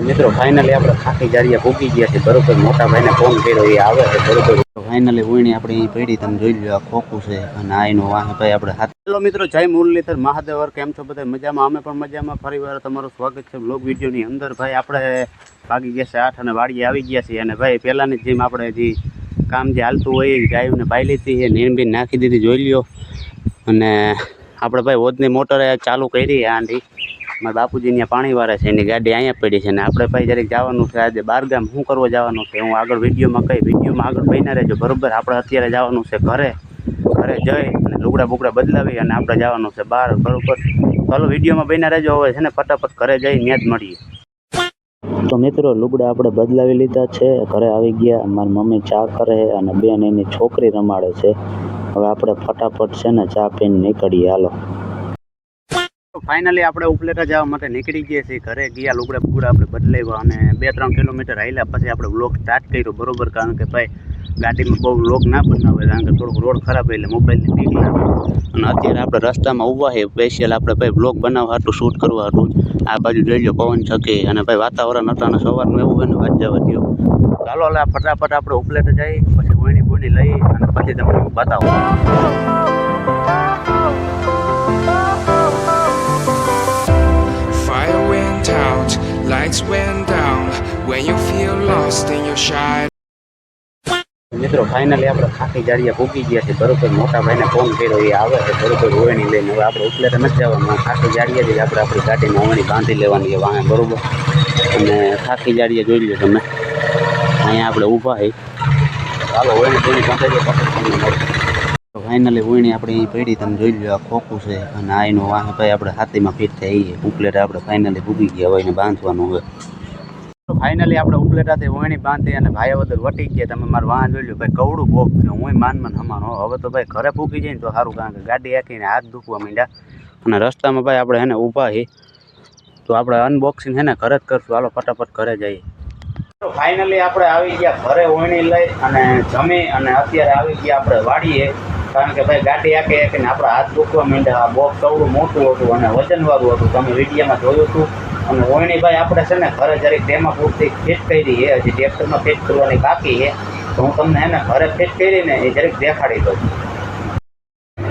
મિત્રો ફાઇનલી આપણે ખાખી જારીએ ભૂકી ગયા છે બરોબર. મોટા ભાઈને ફોન કર્યો, એ આવે છે બરોબર. ફાઇનલી ઉણી આપણે અહીં પડી, તમે જોઈ લો, આ ખોખું છે અને આ એનું વાહ ભાઈ આપણે હાથ. હેલો મિત્રો, જય મુરલીધર મહાદેવર, કેમ છો બધા? મજામાં? અમે પણ મજામાં. ફરી વાર તમારું સ્વાગત છે બ્લોગ વિડીયોની અંદર. ભાઈ આપણે ભાગી ગયા છે 8 અને વાડીએ આવી ગયા છીએ. અને ભાઈ પહેલાંની જેમ આપણે જે કામ જે હાલતું હોય એ ગાયોને પાઈ લીધી છે, નીણ બીન નાખી દીધી, જોઈ લ્યો. અને આપણે ભાઈ ઓદની મોટર ચાલુ કરી આંધી. મારા બાપુજી ત્યાં પાણી વારે છે, એની ગાડી અહીંયા પડી છે. ને આપણે ભાઈ જરીક જવાનું છે આજે બારગામ. શું કરવા જવાનું છે હું આગળ વિડીયોમાં આગળ બન્યા રહેજો બરોબર. આપણે અત્યારે જવાનું છે ઘરે જઈ અને લુગડા બુગડા બદલાવી અને આપણે જવાનું છે બહાર બરોબર. ચાલો વિડીયોમાં બન્યા રહેજો. હવે છે ને ફટાફટ ઘરે જઈ ત્યાં જ મળીએ. તો મિત્રો લુગડા આપણે બદલાવી લીધા છે, ઘરે આવી ગયા. મારી મમ્મી ચા કરે અને બેન એની છોકરી રમાડે છે. હવે આપણે ફટાફટ છે ને ચા પીને નીકળીએ. હાલો ફાઇનલી આપણે ઉપલેટા જવા માટે નીકળી ગયા છીએ. ઘરે ગયા, લુગડા બુગડા આપણે બદલાવ્યા અને 2-3 કિલોમીટર હાલ્યા પછી આપણે વ્લોગ સ્ટાર્ટ કર્યો બરોબર. કારણ કે ભાઈ ગાડીમાં બહુ વ્લોગ ના બનાવે, કારણ કે થોડુંક રોડ ખરાબ એટલે મોબાઈલની બીક લાગે. અને અત્યારે આપણે રસ્તામાં ઊભા છે સ્પેશિયલ આપણે ભાઈ વ્લોગ બનાવવા હાટું શૂટ કરવા હાટું. આ બાજુ જોઈ લો પવન છકી અને ભાઈ વાતાવરણ અટાણે સવારનું એવું હોય ને વાત જવા દો. ચાલો એટલે ફટાફટ આપણે ઉપલેટા જઈએ, પછી વણી બોણી લઈ અને પછી તમને બતાવો. Lights went down when you feel lost in your shadow. મિત્રો ફાઇનલી આપણે ખાખી જારીએ ભૂકી ગયા છે બરોબર. મોટા ભાઈને ફોન કર્યો, એ આવે છે બરોબર ઓવણી લઈને. હવે આપણે ઉપલેટા નથી જવાનું, ખાખી જારીએ જ આપણે આપણી ગાડીમાં ઓવણી બાંધી લેવાની છે વાંહે બરોબર. અને ખાખી જારીએ જોઈ લો તમે, અહીંયા આપણે ઊભા છે. ચાલો ઓવણી બાંધી દે પછી તમને મળે. ફાઇનલી ઓવણી આપણે અહીં પડી, તમે જોઈ લો, આ ખોખું છે અને આ એનું વાંહે ભાઈ આપણે હાથીમાં ફિટ થઈ ઉપલેટા આપણે ફાઇનલી ભૂકી ગયા. હવે એને બાંધવાનું હોય. ફાઇનલી આપણે ઉપલેટાથી વણી બાંધી અને ભાઈ વદર વટી ગયા. તમે મારું વાહન જોઈ લો ભાઈ, કવડું બોક છે. હું માન હમાનો. હવે તો ભાઈ ઘરે ફૂકી જાય ને તો સારું, કારણ કે ગાડી આખીને હાથ દુખવા માંડ્યા. અને રસ્તામાં ભાઈ આપણે એને ઊભા છે તો આપણે અનબોક્સિંગ છે ને ઘરે જ કરશું. હાલો ફટાફટ ઘરે જઈએ. ફાઇનલી આપણે આવી ગયા ઘરે વણી લઈ અને જમી અને અત્યારે આવી ગયા આપણે વાડીએ. કારણ કે ભાઈ ગાડી આખી આખીને આપણા હાથ દુખવા માંડ્યા. આ બોક્સ કવડું મોટું હતું અને વજનવાળું હતું, તમે વિડીયોમાં જોયું હતું. અને ઓયણી ભાઈ આપણે છે ને ઘરે જરીક તેમાં પૂરતી ફિટ કરી છે, હજી ટ્રેક્ટરમાં ફિટ કરવાની બાકી છે. તો હું તમને એને ઘરે ફિટ કરીને એ જરીક દેખાડી દઉં.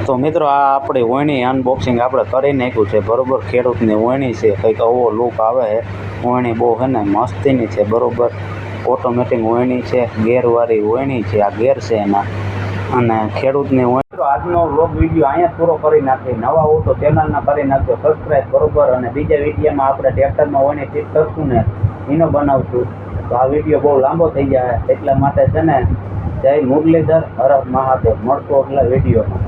તો મિત્રો આ આપણી ઓયણી અનબોક્સિંગ આપણે કરી નાખ્યું છે બરોબર. ખેડૂતની ઓયણી છે, કંઈક આવો લુક આવે છે. ઓયણી બહુ છે ને મસ્તીની છે બરોબર. ઓટોમેટિક ઓયણી છે, ગેરવાળી ઓયણી છે. આ ગેર છે એના. અને ખેડૂતની આજનો વ્લોગ વિડીયો અહીંયા પૂરો કરી નાખીએ. નવા હો તો ચેનલના કરી નાખજો સબસ્ક્રાઈબ બરોબર. અને બીજા વિડીયોમાં આપણે ટ્રેક્ટરમાં ઓયણી ફિટ કરશું ને એનો બનાવશું. તો આ વિડીયો બહુ લાંબો થઈ જાય, એટલા માટે છે ને જય મુરલીધર હર મહાદેવ. મળતો એટલે વિડીયોમાં.